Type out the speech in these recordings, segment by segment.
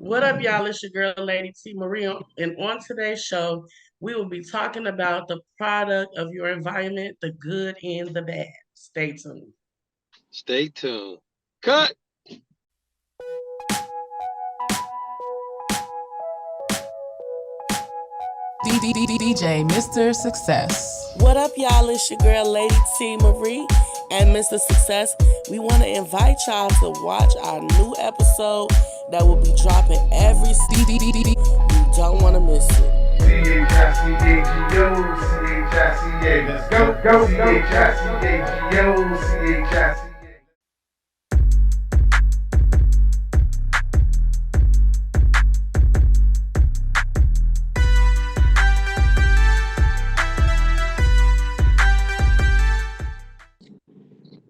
What up, y'all? It's your girl, Lady T Marie, and on today's show, we will be talking about the product of your environment, the good and the bad. Stay tuned. Stay tuned. Cut. DJ Mr. Success. What up, y'all? It's your girl, Lady T Marie, and Mr. Success. We want to invite y'all to watch our new episode that will be dropping every. You don't want to miss it. C-H-I-C-A-G-O, C-H-I-C-A. Let's go. C-H-I-C-A-G-O, C-H-I-C-A.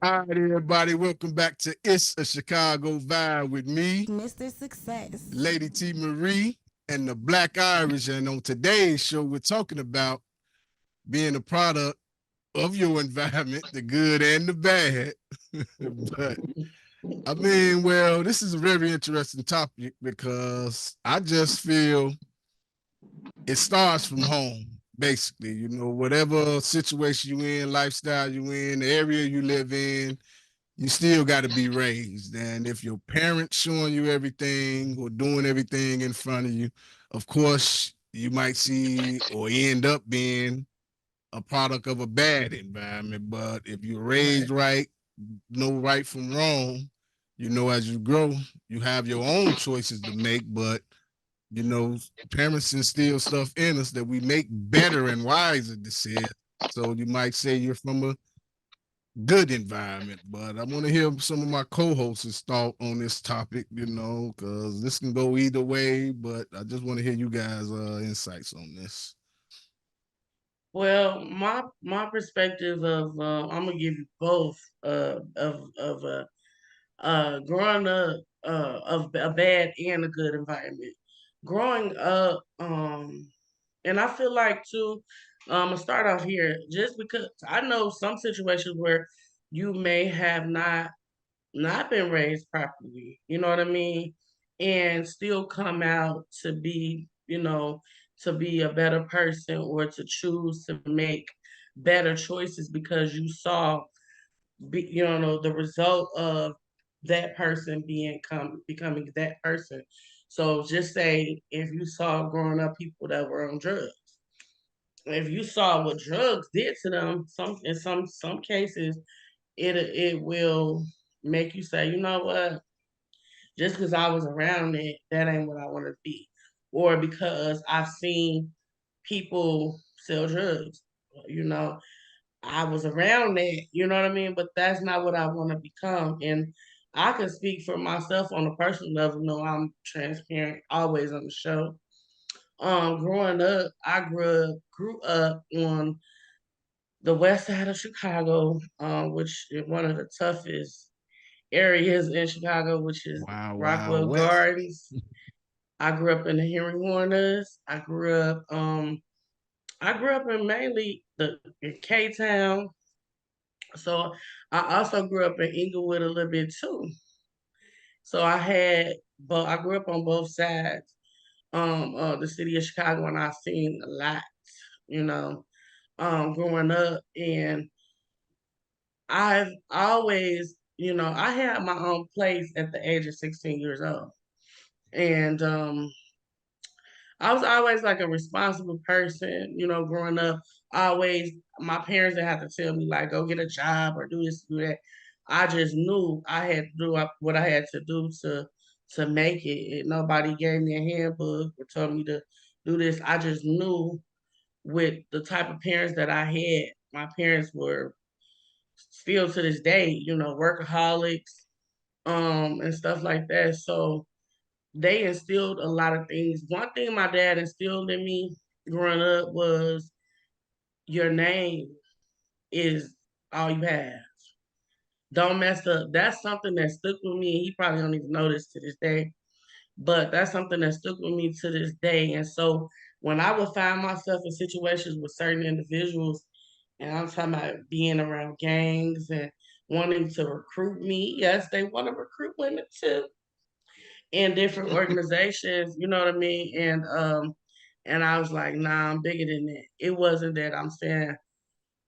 All right, everybody, welcome back to It's a Chicago Vibe with me, Mr. Success, Lady T Marie, and the Black Irish. And on today's show, we're talking about being a product of your environment, the good and the bad. But I mean, well, this is a very interesting topic because I just feel it starts from home. Basically, whatever situation you in, lifestyle you in, the area you live in, you still got to be raised. And if your parents showing you everything or doing everything in front of you, of course, you might see or end up being a product of a bad environment. But if you're raised right, know right from wrong, as you grow, you have your own choices to make, but parents instill stuff in us that we make better and wiser decisions. So you might say you're from a good environment, but I want to hear some of my co-hosts' thought on this topic, because this can go either way, but I just want to hear you guys' insights on this. Well, my perspective of I'm gonna give you both of growing up of a bad and a good environment. Growing up, and I feel like too, I'm gonna start off here just because I know some situations where you may have not been raised properly, you know what I mean, and still come out to be, to be a better person or to choose to make better choices because you saw, the result of that person becoming that person. So just say if you saw growing up people that were on drugs, if you saw what drugs did to them, in some cases, it will make you say, you know what, just because I was around it, that ain't what I want to be, or because I've seen people sell drugs, you know, I was around that, you know what I mean? But that's not what I want to become. And I can speak for myself on a personal level. No, I'm transparent, always on the show. Growing up, I grew up on the west side of Chicago, which is one of the toughest areas in Chicago, which is Wow, wow, Rockwell West. Gardens. I grew up in the Henry Warners. I grew up in mainly the in K Town. So I also grew up in Inglewood a little bit too. So but I grew up on both sides, the city of Chicago, and I've seen a lot, you know, growing up, and I've always, I had my own place at the age of 16 years old, and I was always like a responsible person, growing up. Always, my parents didn't have to tell me like, go get a job or do this, do that. I just knew I had to do what I had to do to make it. And nobody gave me a handbook or told me to do this. I just knew with the type of parents that I had, my parents were still to this day, workaholics, and stuff like that. So they instilled a lot of things. One thing my dad instilled in me growing up was your name is all you have. Don't mess up. That's something that stuck with me. He probably don't even know this to this day, but that's something that stuck with me to this day. And so when I would find myself in situations with certain individuals, and I'm talking about being around gangs and wanting to recruit me, yes, they want to recruit women too. in different organizations, you know what I mean? And I was like, nah, I'm bigger than that. It wasn't that I'm saying,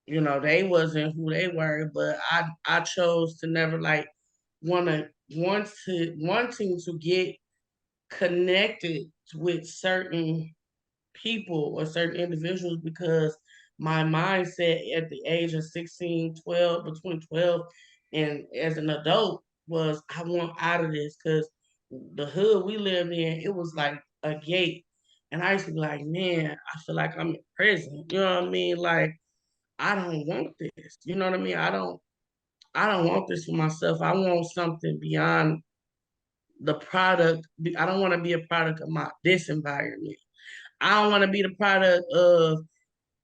they wasn't who they were, but I chose to never like wanting to get connected with certain people or certain individuals because my mindset at the age of 16, 12, between 12 and as an adult was I want out of this because the hood we lived in, it was like a gate. And I used to be like, man, I feel like I'm in prison. You know what I mean? Like, I don't want this. You know what I mean? I don't want this for myself. I want something beyond the product. I don't want to be a product of this environment. I don't want to be the product of,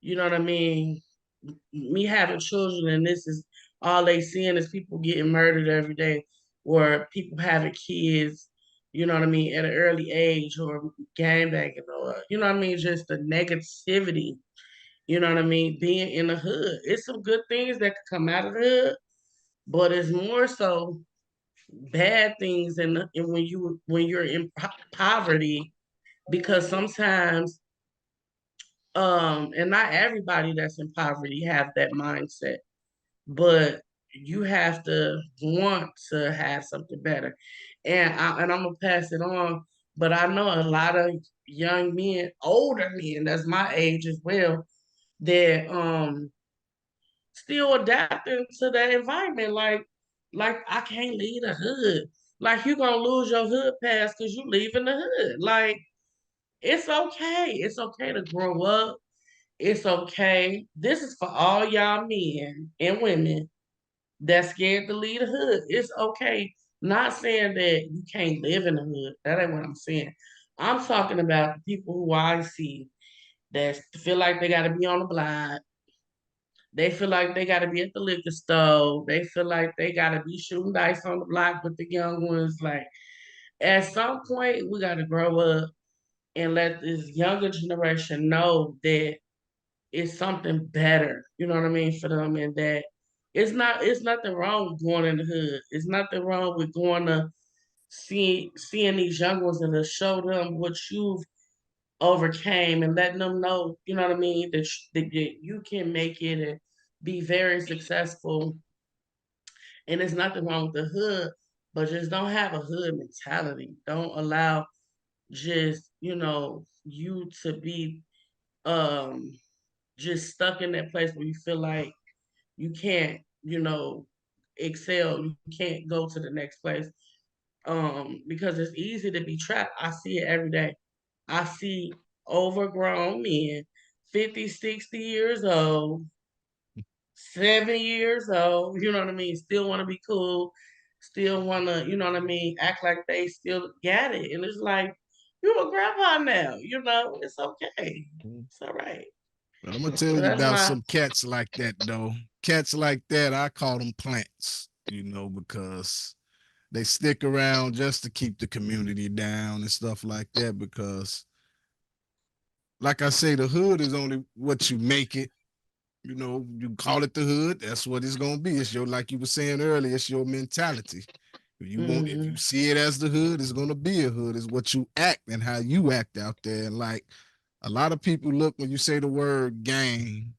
you know what I mean, me having children and this is all they seeing is people getting murdered every day or people having kids, you know what I mean, at an early age or gangbanging or, you know what I mean, just the negativity, you know what I mean, being in the hood. It's some good things that could come out of the hood, but it's more so bad things and when you're in poverty because sometimes and not everybody that's in poverty have that mindset, but you have to want to have something better. And I'm gonna pass it on, but I know a lot of young men, older men, that's my age as well, that still adapting to that environment. Like I can't leave the hood. Like you gonna lose your hood pass because you leaving the hood. Like it's okay. It's okay to grow up. It's okay. This is for all y'all men and women that's scared to leave the hood. It's okay. Not saying that you can't live in the hood. That ain't what I'm saying. I'm talking about the people who I see that feel like they gotta be on the block. They feel like they gotta be at the liquor store. They feel like they gotta be shooting dice on the block with the young ones. Like at some point we gotta grow up and let this younger generation know that it's something better, you know what I mean, for them and that it's nothing wrong with going in the hood. It's nothing wrong with going to seeing these young ones and to show them what you've overcame and letting them know, you know what I mean, that you can make it and be very successful. And there's nothing wrong with the hood, but just don't have a hood mentality. Don't allow just, you to be um just stuck in that place where you feel like you can't, excel. You can't go to the next place. Because it's easy to be trapped. I see it every day. I see overgrown men, 50, 60 years old, 7 years old, you know what I mean, still want to be cool, still want to, you know what I mean, act like they still got it. And it's like, you a grandpa now, it's okay. It's all right. But I'm gonna tell So you that's about my, some cats like that though. Cats like that, I call them plants, because they stick around just to keep the community down and stuff like that. Because, like I say, the hood is only what you make it. You call it the hood, that's what it's gonna be. It's your, like you were saying earlier, it's your mentality. If you mhm, see it as the hood, it's gonna be a hood. It's what you act and how you act out there. And like a lot of people look when you say the word gang,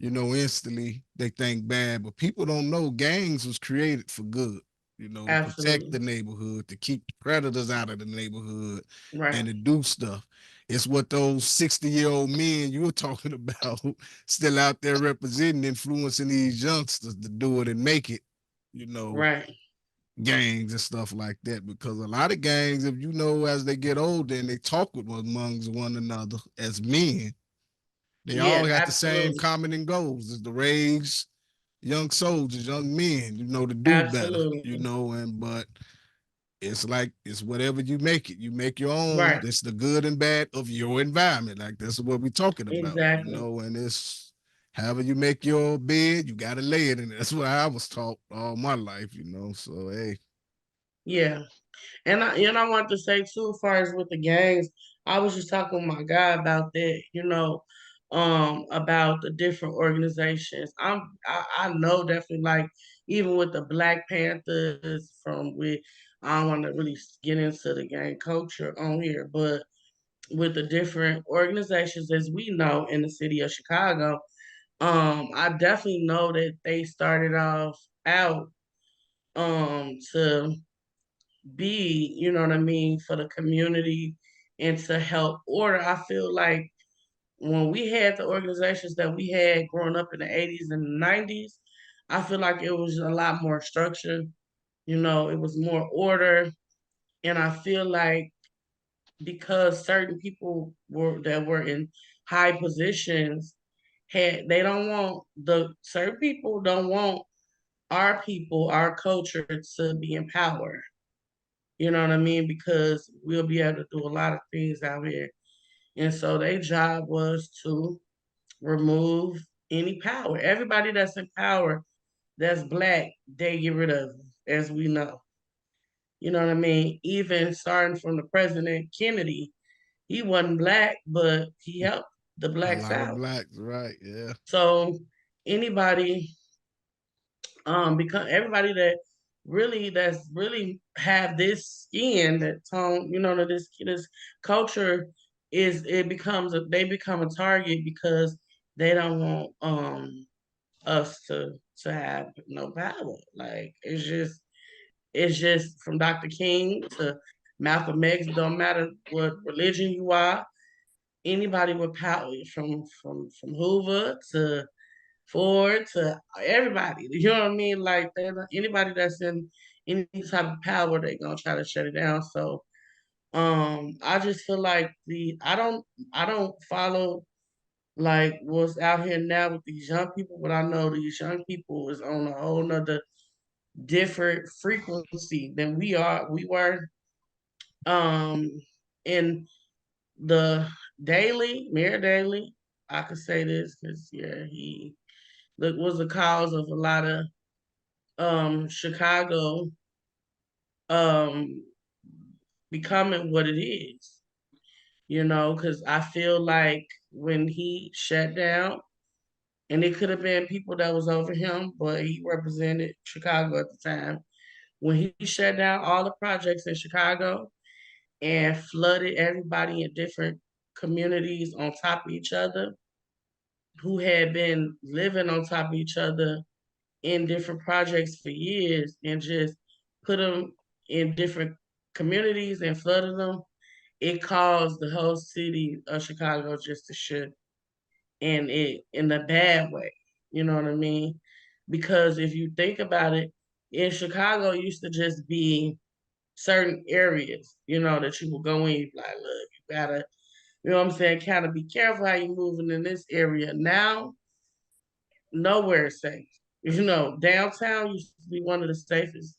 instantly they think bad, but people don't know gangs was created for good, to protect the absolutely. neighborhood, to keep predators out of the neighborhood, Right. and to do stuff. It's what those 60-year-old men you were talking about still out there representing, influencing these youngsters to do it and make it, you know, Right. gangs and stuff like that. Because a lot of gangs, if as they get older and they talk with amongst one another as men, they all Yeah, got the same absolutely. common goals: is to raise young soldiers, young men, to do better, Absolutely. and but it's like it's whatever you make it. You make your own. Right. It's the good and bad of your environment. Like that's what we're talking about, Exactly. and it's however you make your bed, you gotta lay it in it. That's what I was taught all my life, So hey. Yeah. And I want to say too, as far as with the gangs, I was just talking with my guy about that, about the different organizations. I know definitely like even with the Black Panthers from with I don't want to really get into the gang culture on here, but with the different organizations as we know in the city of Chicago, I definitely know that they started off out to be, you know what I mean, for the community and to help order. I feel like when we had the organizations that we had growing up in the 80s and the 90s, I feel like it was a lot more structure. You know, it was more order. And I feel like because certain people were in high positions they don't want the certain people don't want our people, our culture to be in power. You know what I mean? Because we'll be able to do a lot of things out here. And so their job was to remove any power. Everybody that's in power that's black, they get rid of, as we know. You know what I mean? Even starting from the President Kennedy, he wasn't black, but he helped the A blacks lot of out. blacks, right? Yeah. So anybody, because everybody that's really have this skin, that tone, you know, that this culture they become a target because they don't want us to have no power. Like it's just from Dr. King to Malcolm X, don't matter what religion you are, anybody with power from Hoover to Ford to everybody. You know what I mean? Like anybody that's in any type of power, they're gonna try to shut it down. So I just feel like I don't follow like what's out here now with these young people, but I know these young people is on a whole nother different frequency than we were um in the Mayor Daley. I could say this because yeah, he was the cause of a lot of Chicago um becoming what it is, you know, because I feel like when he shut down, and it could have been people that was over him, but he represented Chicago at the time. When he shut down all the projects in Chicago and flooded everybody in different communities on top of each other, who had been living on top of each other in different projects for years, and just put them in different communities and flooded them, it caused the whole city of Chicago just to shift, and it in a bad way. You know what I mean? Because if you think about it, in Chicago it used to just be certain areas, you know, that you would go in, you like, look, you gotta, you know what I'm saying, kind of be careful how you moving in this area. Now, nowhere is safe. You know, downtown used to be one of the safest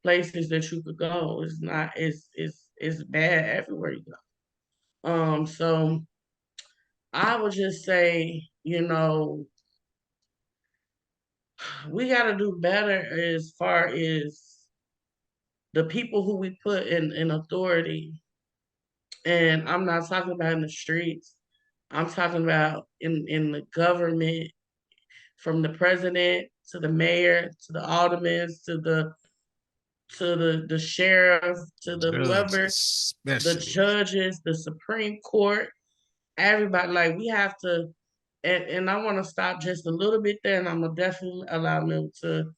places that you could go. It's not. It's bad everywhere you go. So I would just say, you know, we got to do better as far as the people who we put in authority. And I'm not talking about in the streets. I'm talking about in the government, from the president to the mayor to the aldermen to the sheriff to the whoever, Judges, the especially. judges, the Supreme Court, everybody. Like we have to, and I want to stop just a little bit there, and I'm gonna definitely allow him to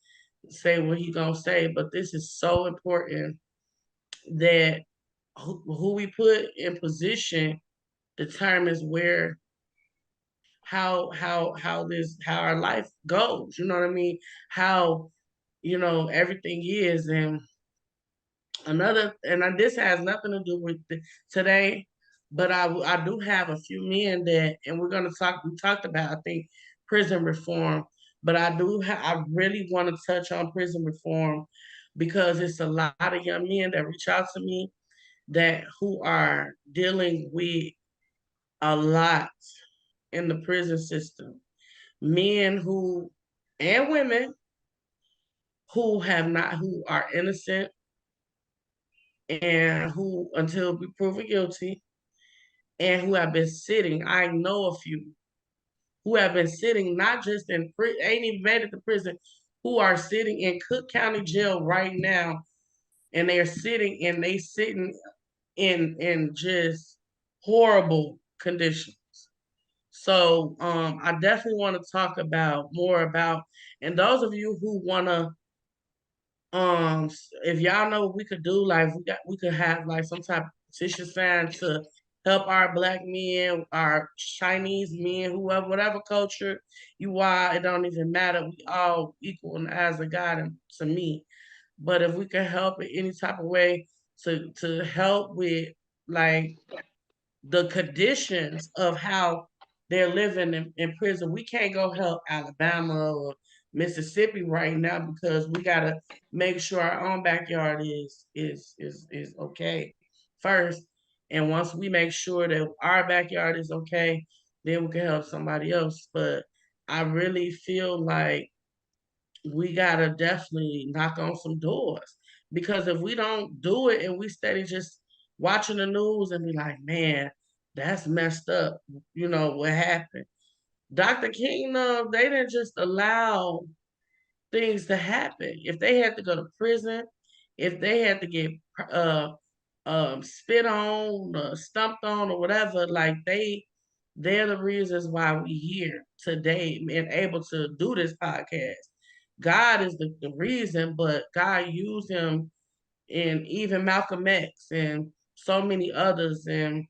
say what he gonna say. But this is so important that who we put in position determines where how our life goes. You know what I mean? How everything is. And this has nothing to do with today, but I do have a few men that, and we talked about, I think, prison reform, but I really want to touch on prison reform because it's a lot of young men that reach out to me that who are dealing with a lot in the prison system. Men who and women who are innocent and who until we proven guilty, and who have been sitting. I know a few who have been sitting, not just ain't even made it to prison, who are sitting in Cook County Jail right now and they sitting in just horrible conditions. So I definitely want to talk about more about, and those of you who want to if y'all know what we could do, like we could have like some type of petition sign to help our black men, our Chinese men, whoever, whatever culture you are, it don't even matter. We all equal in the eyes of God and to me. But if we can help in any type of way to help with like the conditions of how they're living in prison. We can't go help Alabama or Mississippi right now because we gotta make sure our own backyard is okay first. And once we make sure that our backyard is okay, then we can help somebody else. But I really feel like we gotta definitely knock on some doors because if we don't do it and we steady just watching the news and be like, man, that's messed up. You know what happened? Dr. King, they didn't just allow things to happen. If they had to go to prison, if they had to get uh spit on, stumped on, or whatever, like they're the reasons why we here today and able to do this podcast. God is the reason, but God used him and even Malcolm X and so many others and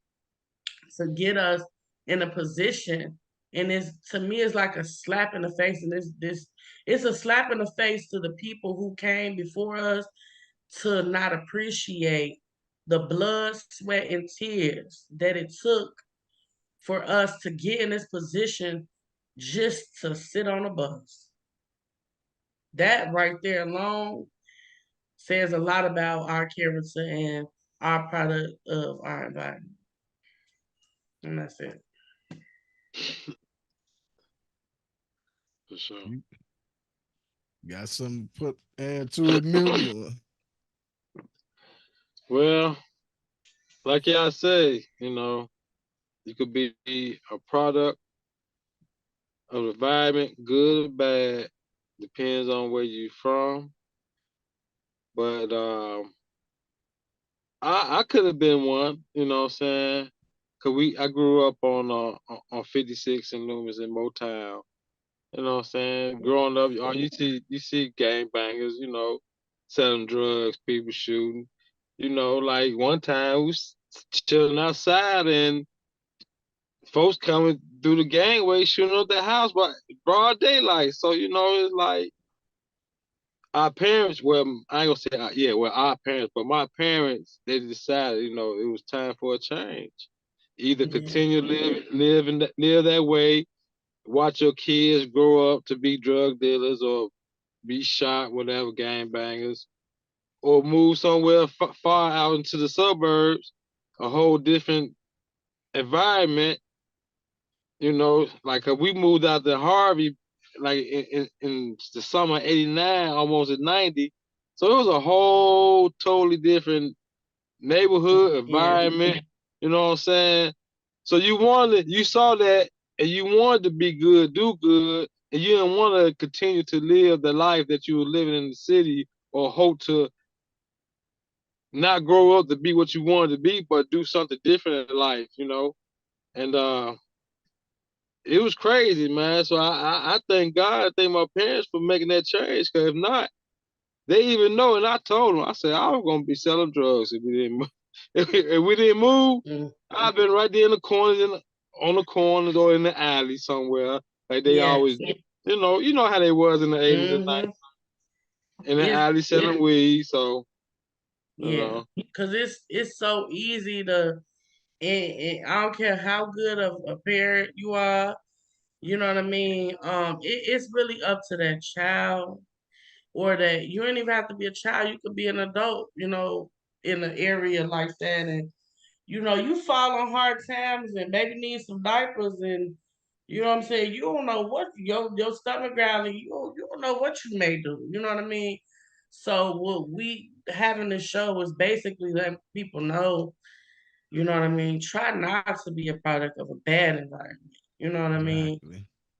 to get us in a position. And it's to me it's like a slap in the face. And this it's a slap in the face to the people who came before us to not appreciate the blood, sweat, and tears that it took for us to get in this position just to sit on a bus. That right there alone says a lot about our character and our product of our environment. And that's it. For sure. Got something to add to it, Millie? Well, like y'all say, you could be a product of the environment, good or bad, depends on where you're from. But I could have been one, you know what I'm saying? Cause I grew up on 56 and Loomis in Motown. You know what I'm saying? Growing up, you see gangbangers, selling drugs, people shooting. Like one time we was chilling outside and folks coming through the gangway shooting up their house by broad daylight. So, it's like our parents, well, I ain't gonna say, our parents, but my parents, they decided, it was time for a change. Either continue to live that way, watch your kids grow up to be drug dealers or be shot, whatever, gangbangers, or move somewhere far out into the suburbs, a whole different environment. Like we moved out to Harvey, like in the summer of '89, almost at '90. So it was a whole totally different neighborhood environment. You know what I'm saying? So you saw that, and you wanted to be good, do good, and you didn't want to continue to live the life that you were living in the city or hope to not grow up to be what you wanted to be, but do something different in life, And it was crazy, man. So I thank God, I thank my parents for making that change. Cause if not, they even know. And I told them, I said I was gonna be selling drugs if we didn't move. If we didn't move, I've been right there in the corners, on the corners or in the alley somewhere, like they always. You know how they was in the '80s and '90s, in the alley selling weed. So. Because it's so easy to, and I don't care how good of a parent you are, you know what I mean? It's really up to that child, or that you don't even have to be a child. You could be an adult, in an area like that, and you fall on hard times, and baby needs some diapers, and you know what I'm saying. You don't know what your stomach growling. You don't know what you may do. You know what I mean? So what we having this show is basically letting people know, you know what I mean? Try not to be a product of a bad environment. You know what I mean?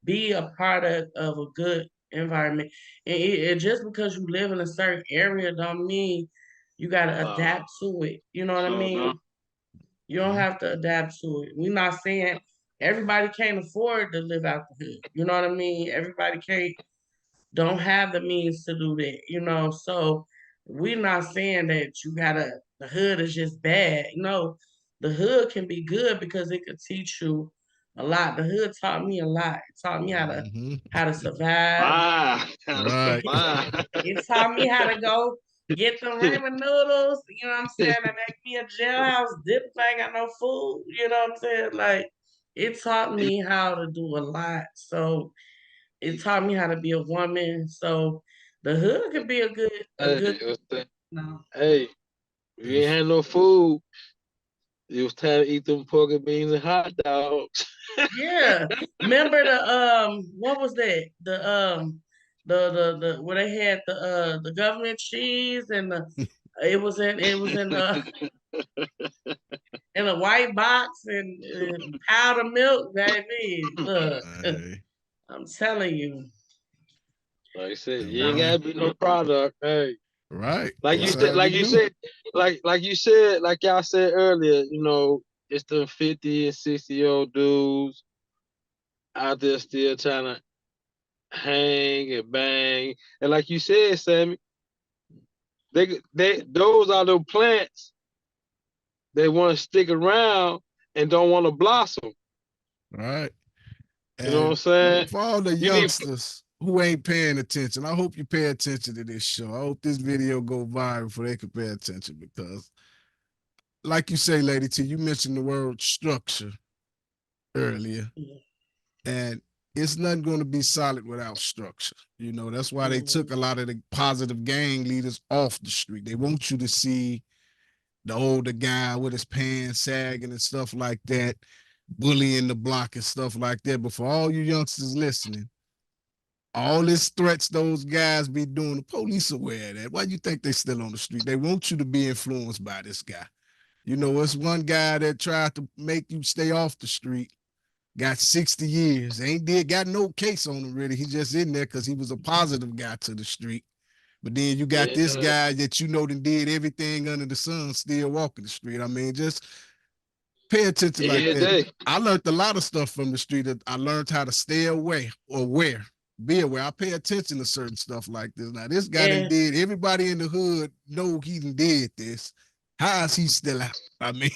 Be a product of a good environment. And just because you live in a certain area don't mean You gotta adapt to it. You know what I mean? You don't have to adapt to it. We're not saying everybody can't afford to live out the hood. You know what I mean? Everybody don't have the means to do that, you know. So we're not saying that the hood is just bad. No, the hood can be good because it could teach you a lot. The hood taught me a lot. It taught me Mm-hmm. how to survive. Ah, Right. ah. It taught me how to go get the ramen noodles, you know what I'm saying? And make me a jailhouse dip if I ain't got no food, you know what I'm saying? Like, it taught me how to do a lot. So it taught me how to be a woman. So the hood can be a good, Hey, you know. hey, if you ain't had no food, you was tired to eat them pork and beans and hot dogs. Yeah. Remember what was that? The where they had the government cheese and it was in a white box and powder milk, baby. Look, Hey, I'm telling you. Like I said, and you ain't one, gotta be no product. Hey, right. like you That's said, how we do. like y'all said earlier, it's the 50 and 60-year-old dudes out there still trying to hang and bang. And like you said, Sammy, those are the plants they want to stick around and don't want to blossom. Right. You know what I'm And saying? for all the You need youngsters who ain't paying attention, I hope you pay attention to this show. I hope this video go viral so they can pay attention because, like you say, Lady T, you mentioned the word structure earlier, and it's not going to be solid without structure. That's why they took a lot of the positive gang leaders off the street. They want you to see the older guy with his pants sagging and stuff like that, bullying the block and stuff like that. But for all you youngsters listening, all this threats those guys be doing, the police aware of that. Why you think they still on the street? They want you to be influenced by this guy. It's one guy that tried to make you stay off the street, got 60 years, got no case on him really. He just in there because he was a positive guy to the street. But then you got this guy that that did everything under the sun, still walking the street. I mean, just pay attention like that. I learned a lot of stuff from the street. I learned how to stay away or be aware. I pay attention to certain stuff like this. Now, this guy that did, everybody in the hood know he did this. How is he still out? I mean,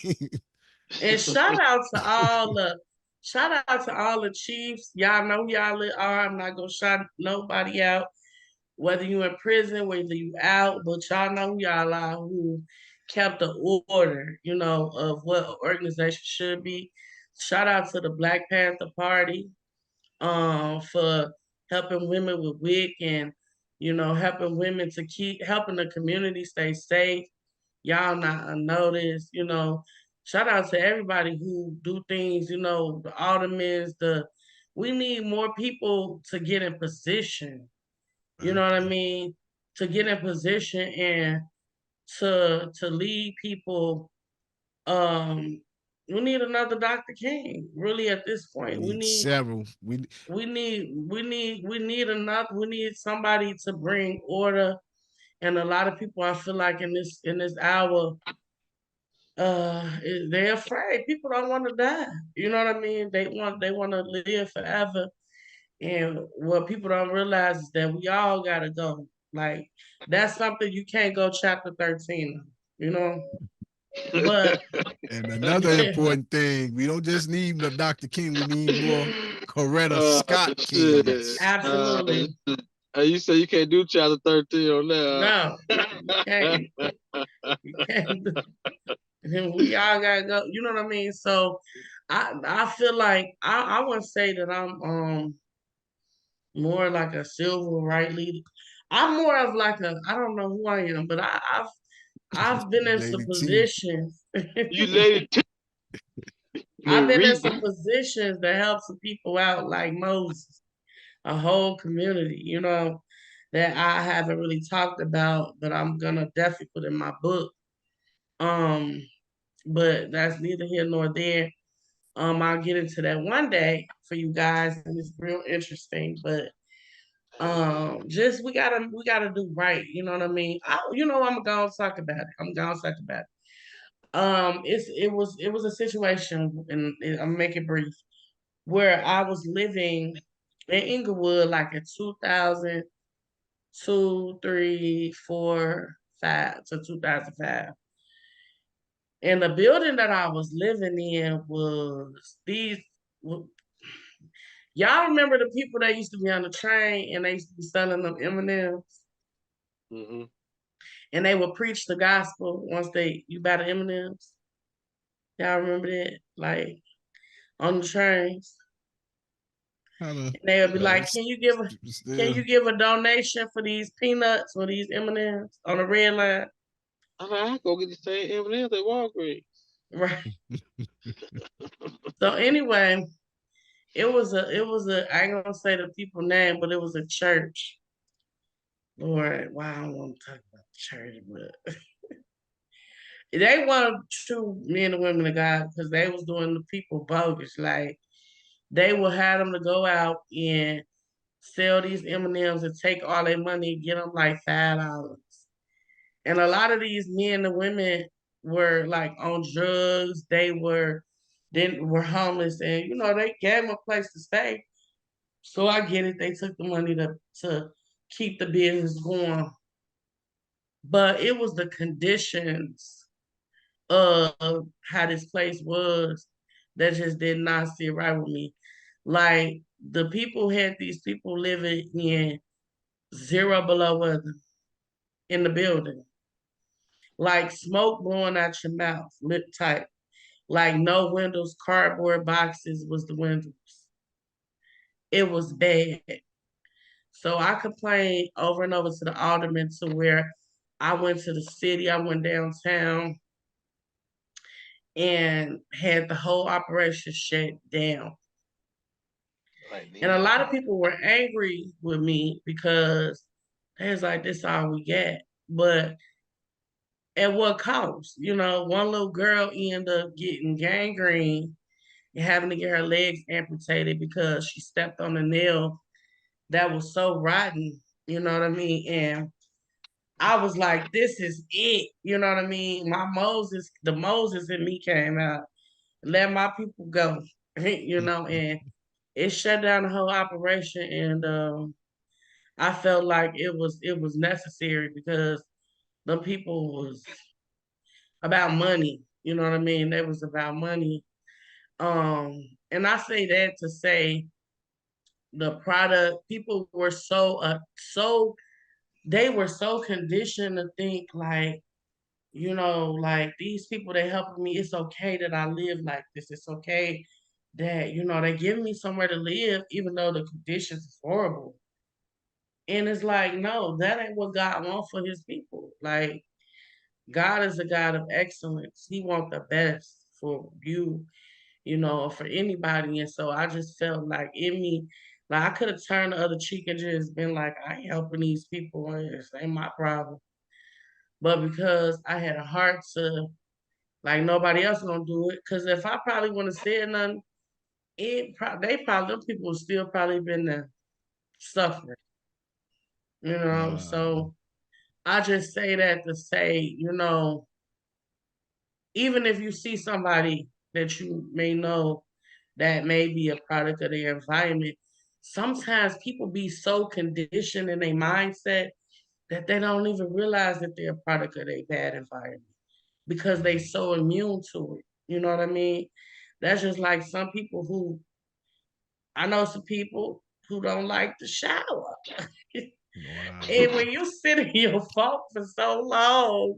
And shout out to all the chiefs. Y'all know who y'all are. I'm not gonna shout nobody out, whether you in prison, whether you out, but y'all know who y'all are who kept the order, of what an organization should be. Shout out to the Black Panther Party, for helping women with WIC and, helping women to keep helping the community stay safe. Y'all not unnoticed, Shout out to everybody who do things, the aldermen, we need more people to get in position. You know what I mean? To get in position and to lead people. We need another Dr. King. Really, at this point, we need several. we need somebody to bring order. And a lot of people, I feel like in this hour, they're afraid. People don't want to die. You know what I mean? They want to live forever. And what people don't realize is that we all gotta go. Like, that's something you can't go chapter 13 of, But And another important thing, we don't just need the Dr. King, we need more Coretta Scott Kings. Absolutely. You say you can't do chapter 13 on No, you can't. You can't. We all gotta go. You know what I mean? So I feel like I would say that I'm more like a civil right leader. I'm more of like I don't know who I am, but I've been in some Lady T. positions. You lady T. I've been in some positions that help some people out like Moses, a whole community, that I haven't really talked about, but I'm gonna definitely put in my book. But that's neither here nor there. I'll get into that one day for you guys, and it's real interesting. But Just we gotta do right. You know what I mean? I'm gonna talk about it. I'm gonna talk about it. It was a situation, and I'm make it brief, where I was living in Inglewood, like in 2002, 3, 4, 5 to 2005. And the building that I was living in was these. Y'all remember the people that used to be on the train and they used to be selling them M&Ms, Mm-hmm. and they would preach the gospel once you buy the M&Ms. Y'all remember that? Like on the trains. Kinda, And they would be like, it's can still, you give a donation for these peanuts or these M&Ms on the red line? I'm like, I go get the same M&Ms at Walgreens. Right. So anyway, I ain't gonna say the people name, but it was a church. Lord, wow, I don't want to talk about the church, but they weren't true men and women of God because they was doing the people bogus. Like they would have them to go out and sell these M&Ms and take all their money and get them like $5. And a lot of these men and women were like on drugs. Were homeless, and they gave them a place to stay. So I get it. They took the money to keep the business going, but it was the conditions of how this place was that just did not sit right with me. Like the people had these people living in zero below weather in the building, like smoke blowing out your mouth, lip tight, like no windows, cardboard boxes was the windows. It was bad. So I complained over and over to the alderman to where I went to the city, I went downtown and had the whole operation shut down. And a lot of people were angry with me because they was like, this all we get. But at what cost? One little girl ended up getting gangrene and having to get her legs amputated because she stepped on a nail that was so rotten, you know what I mean? And I was like, this is it, you know what I mean? The Moses in me came out. Let my people go, and it shut down the whole operation. And I felt like it was necessary because the people was about money, you know what I mean? They was about money. And I say that to say the product, people were they were so conditioned to think like, like these people that helping me, it's okay that I live like this. It's okay that, they give me somewhere to live, even though the conditions is horrible. And it's like, no, that ain't what God wants for his people. Like, God is a God of excellence. He wants the best for you, for anybody. And so I just felt like in me, like I could have turned the other cheek and just been like, I ain't helping these people. It ain't my problem. But because I had a heart to, like nobody else gonna do it. Because if I probably wouldn't have said nothing, them people would still probably been there suffering. wow. So I just say that to say, even if you see somebody that you may know that may be a product of their environment, sometimes people be so conditioned in their mindset that they don't even realize that they're a product of their bad environment because they so immune to it. You know what I mean? That's just like some people I know some people who don't like to shower. Wow. And when you sit in your funk for so long,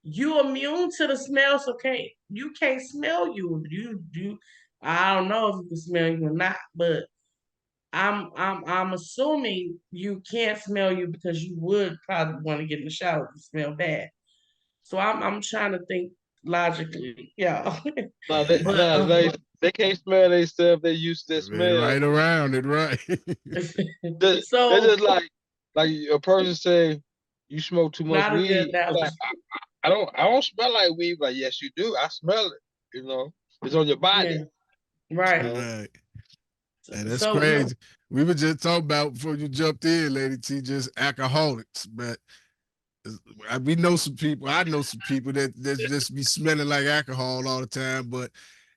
you immune to the smell, so you can't smell you. I don't know if you can smell you or not, but I'm assuming you can't smell you because you would probably want to get in the shower if you smell bad. So I'm trying to think logically, yeah. No, they, But no, they can't smell themselves. They used to They smell. right around it, right? They're so just like a person say, you smoke too much not a good weed. Like analogy. I don't smell like weed, but yes, you do. I smell it. It's on your body. Yeah, right. You know. Right. And that's So no, crazy. We were just talking about before you jumped in, Lady T, just alcoholics. But we know some people. I know some people that just be smelling like alcohol all the time, but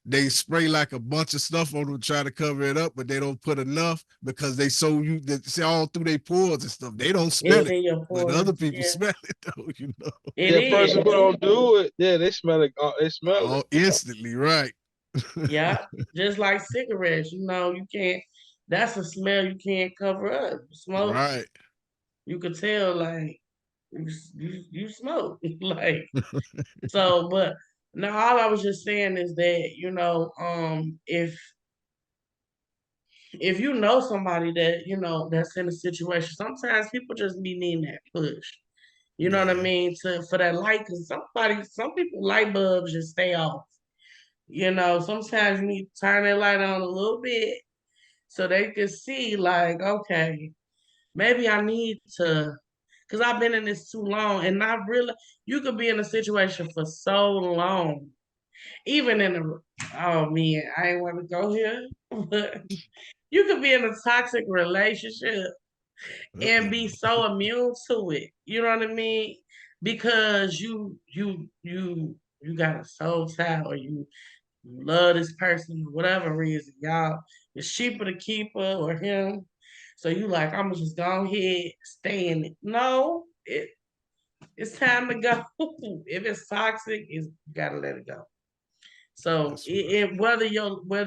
they spray like a bunch of stuff on them to try to cover it up, but they don't put enough because they so you that see all through their pores and stuff. They don't smell it's it, in your but other pores. people Yeah, smell it though. You know, it Yeah, person is. who don't do it, yeah, they smell it. They smell it. all instantly, right? Yeah, just like cigarettes. You can't. That's a smell you can't cover up. Smoke, Right. you could tell like you smoke like so. But no, all I was just saying is that if you know somebody that that's in a situation, sometimes people just be needing that push. You know what I Yeah. mean? For that light, because some people light bulbs just stay off. Sometimes you need to turn that light on a little bit so they can see, like, okay, maybe I need to, because I've been in this too long, and not really. You could be in a situation for so long, even in a. Oh man, I ain't want to go here, but you could be in a toxic relationship and be so immune to it. You know what I mean? Because you got a soul tie, or you love this person for whatever reason, y'all. It's cheaper to keep her or him. So you like, I'm just go ahead, stay in it. No, it's time to go. If it's toxic, you gotta let it go. So That's right. whether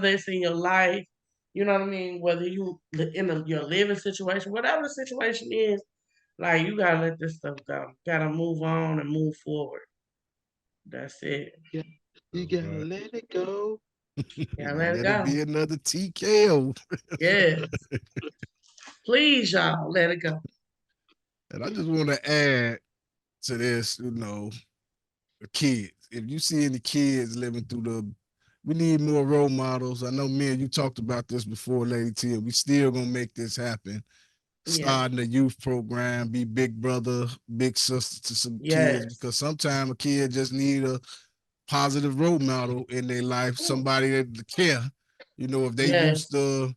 it's in your life, you know what I mean, whether your living situation, whatever the situation is, like you gotta let this stuff go. Gotta move on and move forward. That's it. Yeah, you That's gotta right. let it go. Gotta Don't let it let it go. be another TKO. Yes. Please, y'all, let it go. And I just want to add to this, the kids. If you see any kids living through we need more role models. I know me and you talked about this before, Lady T. And we still gonna make this happen. Yeah. Starting a youth program, be big brother, big sister to some kids, Yes. because sometimes a kid just need a positive role model in their life, somebody that care. If they used Yes. to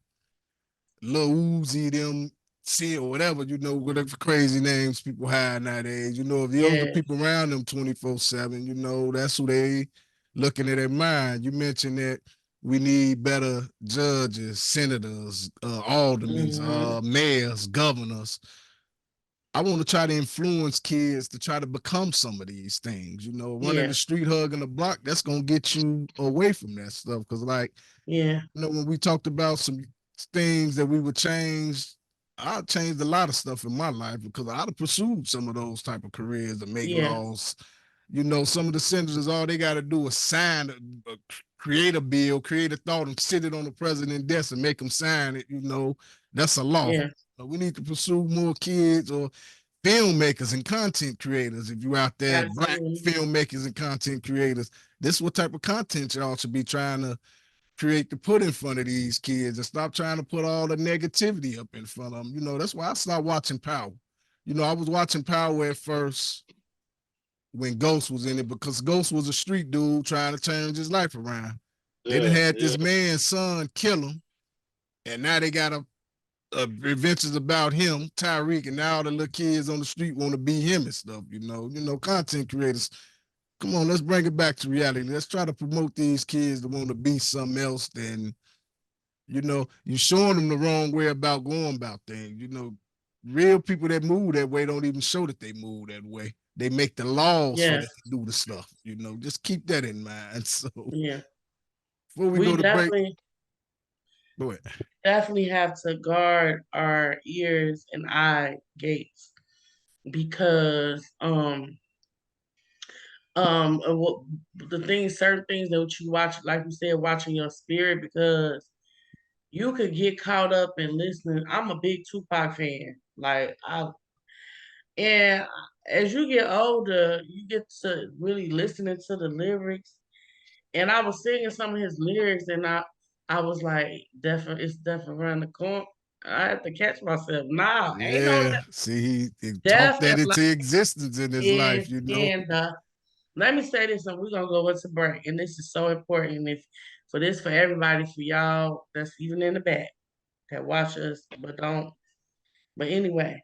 Lil Uzi, them, see or whatever, whatever crazy names people have nowadays. If those the Yes. people around them 24/7, that's who they looking at their mind. You mentioned that we need better judges, senators, aldermen, Hmm. mayors, governors. I want to try to influence kids to try to become some of these things. Running Yeah. the street, hugging the block, that's gonna get you away from that stuff. Cause like, Yeah. when we talked about some things that we would change, I changed a lot of stuff in my life because I'd have pursued some of those type of careers to make Yeah. laws. Some of the senators, all they got to do is sign, create a bill, create a thought, and sit it on the president's desk and make them sign it. That's a law. Yeah. We need to pursue more kids or filmmakers and content creators. If you out there, Black Absolutely. filmmakers and content creators, this is what type of content y'all should be trying to create to put in front of these kids, and stop trying to put all the negativity up in front of them. That's why I stopped watching Power. I was watching Power at first when Ghost was in it, because Ghost was a street dude trying to change his life around. They done Yeah, had yeah, this man's son kill him, and now they got a adventures about him, Tyreek, and now all the little kids on the street want to be him and stuff. Content creators. Come on, let's bring it back to reality. Let's try to promote these kids that want to be something else than you're showing them the wrong way about going about things. Real people that move that way don't even show that they move that way. They make the laws so they Yes. can do the stuff. Just keep that in mind. So Yeah. before we We go to break, go ahead. definitely have to guard our ears and eye gates because what certain things that you watch, like you said, watching your spirit, because you could get caught up in listening. I'm a big Tupac fan. And as you get older, you get to really listening to the lyrics. And I was singing some of his lyrics, and I was like, definitely, it's definitely around the corner. I had to catch myself. Nah, ain't no Yeah, see, he talked that definitely into existence in his life. is in the. Let me say this, and we're gonna go into break. And this is so important. If for everybody, for y'all that's even in the back. that watch us, but don't. But anyway,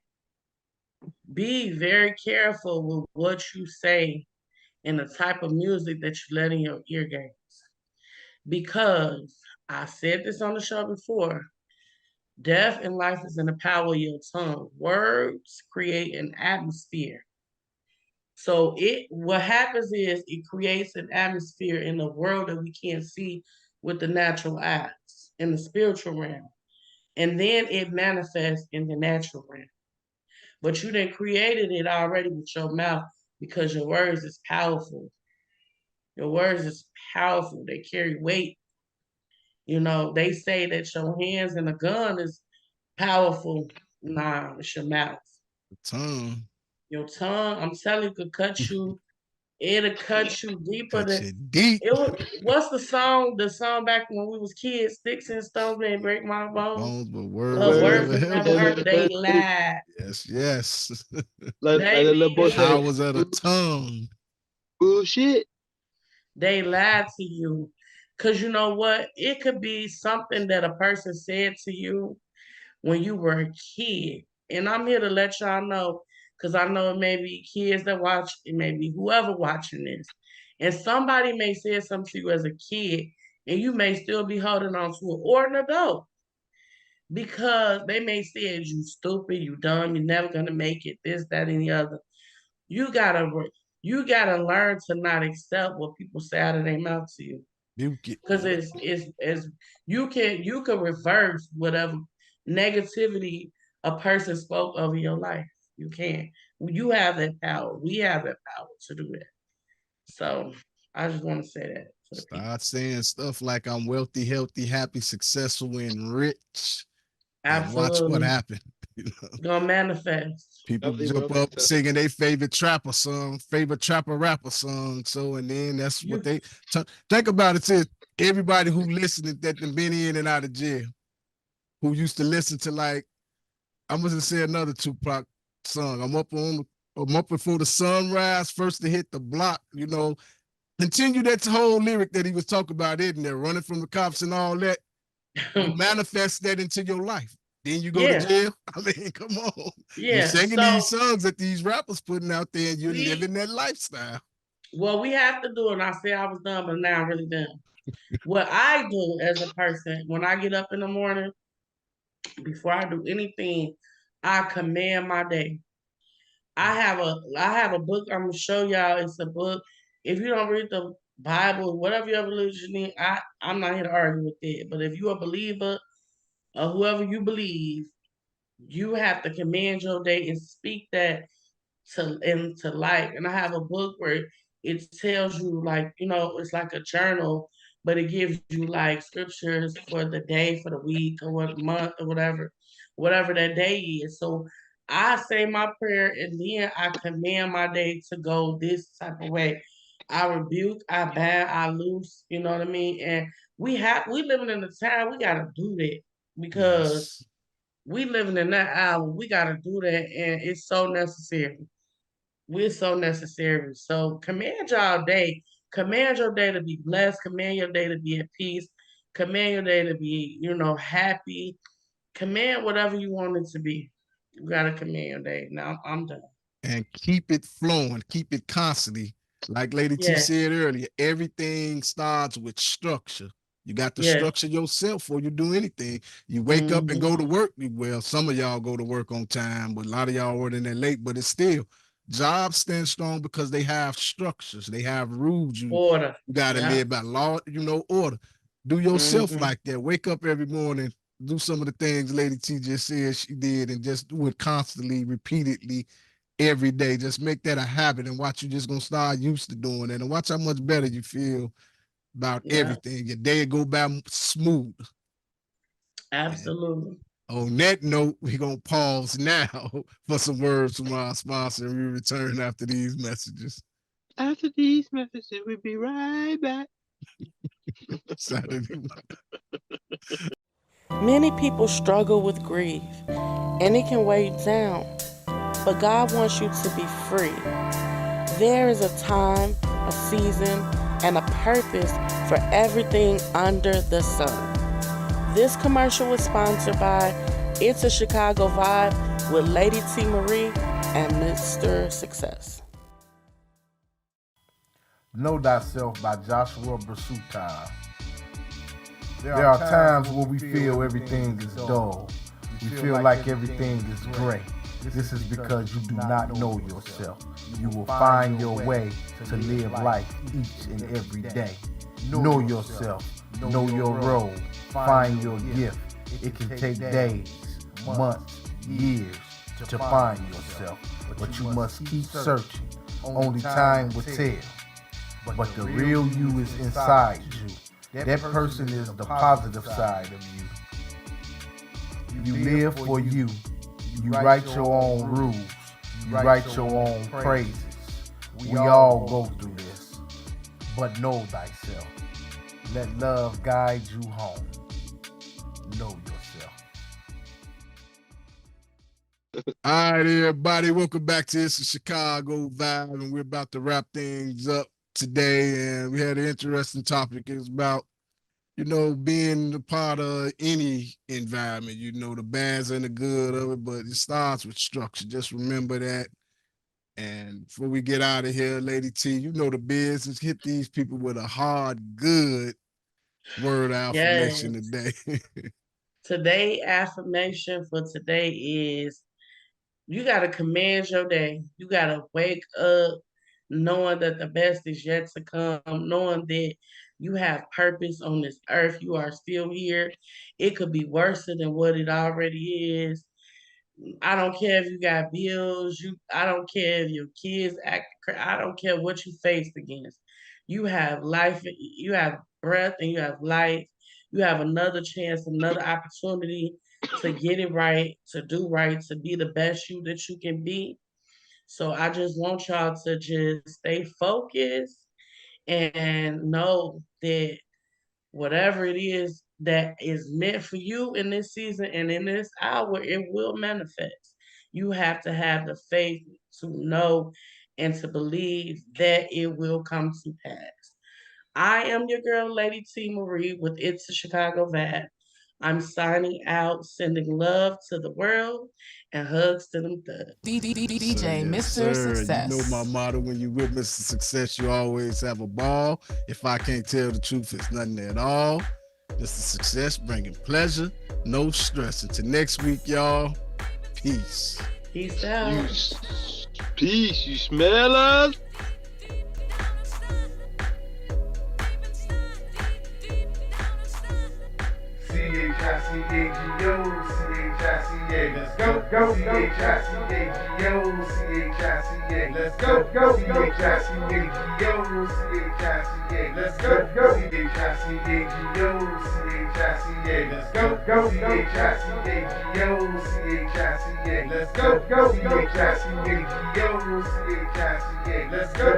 be very careful with what you say and the type of music that you let in your ear gates. Because I said this on the show before, death and life is in the power of your tongue. Words create an atmosphere. So what happens is it creates an atmosphere in the world that we can't see with the natural eyes in the spiritual realm. And then it manifests in the natural realm. But you done created it already with your mouth because your words is powerful. Your words is powerful. They carry weight. You know, they say that your hands and a gun is powerful. Nah, it's your mouth. Tongue. Your tongue, I'm telling you, could cut you. It'll cut you deeper Cut than you deep. it was. What's the song? The song back when we was kids, "Sticks and Stones May Break My Bones." Bones, but Words words Words never never hurt. hurt. They lied. Yes, yes. like They the little boy did. said, Powers of the tongue. bullshit. They lied to you. Cause you know what? It could be something that a person said to you when you were a kid. And I'm here to let y'all know, because I know it may be kids that watch, it may be whoever watching this. And somebody may say something to you as a kid, and you may still be holding on to it, or an adult. Because they may say you stupid, you dumb, you're never gonna make it, this, that, and the other. You gotta learn to not accept what people say out of their mouth to you. You get Because it's you can reverse whatever negativity a person spoke over your life. You can. You have that power. We have that power to do that. So I just want to say that to the people. start saying stuff like I'm wealthy, healthy, happy, successful, and rich. And watch what Absolutely. happens. You know? Gonna manifest. People Definitely jump will up manifest. singing their favorite trapper song, favorite trapper rapper song. So, and then that's You- what they think about it. Is everybody who listening that done been in and out of jail, who used to listen to, like, I'm gonna say another Tupac song. I'm up before the sunrise, first to hit the block. You know, continue that whole lyric that he was talking about, isn't there? Running from the cops and all that. You manifest that into your life. Then you go Yeah. to jail. I mean, come on. You're Yeah. singing So these songs that these rappers putting out there, and you're we- living that lifestyle. what we have to do, and I said I was done, but now I'm really done. What I do as a person when I get up in the morning, before I do anything, I command my day. I have a book I'm gonna show y'all. It's a book. If you don't read the Bible, whatever your religion is, I'm not here to argue with it. But if you're a believer or whoever you believe, you have to command your day and speak that into life. And I have a book where it tells you, like, you know, it's like a journal, but it gives you like scriptures for the day, for the week, or what month, or whatever that day is. So I say my prayer and then I command my day to go this type of way. I rebuke, I ban, I loose, you know what I mean? And we living in a time we gotta do that because Yes. we living in that hour. We gotta do that, and it's so necessary. We're so necessary. So command y'all day. Command your day to be blessed. Command your day to be at peace. Command your day to be, happy. Command whatever you want it to be. You gotta command your day. Now I'm done. And keep it flowing, keep it constantly. Like Lady T Yeah. said earlier, everything starts with structure. You got to Yeah. structure yourself before you do anything. You wake up and go to work. Well, some of y'all go to work on time, but a lot of y'all are in there late, but it's still jobs stand strong because they have structures, they have rules. You Order. got to Yeah. live by law, order. Do yourself Mhm. like that. Wake up every morning, do some of the things Lady T just said she did, and just do it constantly, repeatedly, every day. Just make that a habit, and watch, you just gonna start used to doing it, and watch how much better you feel about Yeah. everything. Your day go by smooth. Absolutely. On that note, we're gonna pause now for some words from our sponsor, and we return after these messages. After these messages, we'll be right back. Saturday. Many people struggle with grief, and it can weigh you down. But God wants you to be free. There is a time, a season, and a purpose for everything under the sun. This commercial was sponsored by It's a Chicago Vibe with Lady T. Marie and Mr. Success. Know Thyself by Joshua Basutai. There are times where we feel everything is dull. We feel like everything is gray. This is because you do not know yourself. You will find your way to live life each and every day. Know yourself. Know your role. Find your gift. It can take days, months, years to find yourself. But you must keep searching. Only time will tell. But the real you is inside you. That person is the positive side of you. You live for you. You write your own rules. You write your own praises. We all go through this. But know thyself. Let love guide you home. Know yourself. All right, everybody, welcome back to It's a Chicago Vibe, and we're about to wrap things up today. And we had an interesting topic. It's about, being a part of any environment, the bads and the good of it, but it starts with structure. Just remember that. And before we get out of here, Lady T, the business. Hit these people with a hard, good word affirmation today. Today affirmation for today is you got to command your day. You got to wake up knowing that the best is yet to come, knowing that you have purpose on this earth. You are still here. It could be worse than what it already is. I don't care if you got bills. I don't care if your kids act. I don't care what you faced against. You have life. You have breath, and you have life. You have another chance, another opportunity to get it right, to do right, to be the best you that you can be. So I just want y'all to just stay focused and know that whatever it is that is meant for you in this season and in this hour, it will manifest. You have to have the faith to know and to believe that it will come to pass. I am your girl, Lady T. Marie, with It's a Chicago Vibe. I'm signing out, sending love to the world and hugs to them thugs. DJ Mr. Success. You know my motto: when you with Mr. Success, you always have a ball. If I can't tell the truth, it's nothing at all. Mr. Success bringing pleasure, no stress. Until next week, y'all. Peace. Peace out. Peace. You smell us? C-H-I-C-A-G-O, C-H-I-C-A, let's go, C-H-I-C-A-G-O, C-H-I-C-A, let's go, C-H-I-C-A-G-O, C-H-I-C-A, let's go, C-H-I-C-A-G-O, C-H-I-C-A, let's go, C-H-I-C-A-G-O, C-H-I-C-A, let's go, C-H-I-C-A-G-O, C-H-I-C-A, let's go,